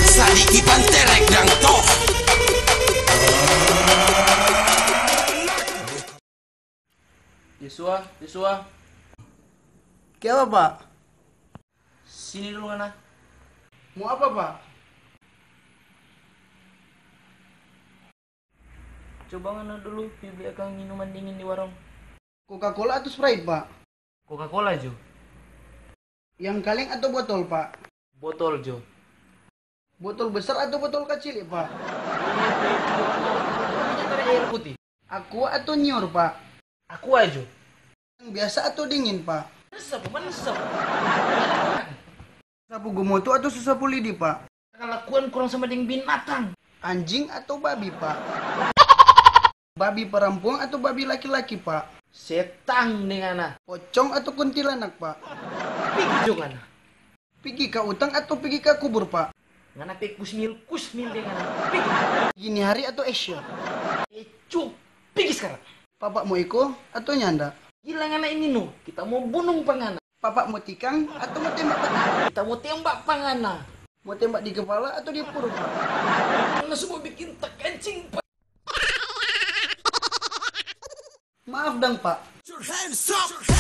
Sadiki panterek dang toh. Yosua. Kenapa, Pak? Sini dulu Ngana. Mau apa, Pak? Coba Ngana dulu beli akang minuman dingin di warung. Coca-Cola atau Sprite, Pak? Coca-Cola Jo. Yang kaleng atau botol, Pak? Botol Jo. Botol besar atau botol kecil, Pak? Ada air putih. Aqua atau Nyor, Pak? Aku aja. Yang biasa atau dingin, Pak? Menesep. Sapu gomoto atau sesapu lidi, Pak? Kelakuan kurang sama dengan binatang. Anjing atau babi, Pak? Babi perempuan atau babi laki-laki, Pak? Setang dengan Ngana. Pocong atau kuntilanak, Pak? Pergi Jo Ngana. Pergi ke utang atau pergi ke kubur, Pak? Ngana pe kusmil dengan Ngana. Pergi. Gini hari atau Asia? Cuk. Pergi sekarang. Papak mau Iko atau Nyanda? Gila Ngana ini no. Kita mau bunuh Pangana. Papak mau tikang atau mau tembak Pak? Kita mau tembak Pangana. Mau tembak di kepala atau di perut, Pak? Ngana semua bikin tak kencing Pak. Maaf dong, Pak. Your hands up.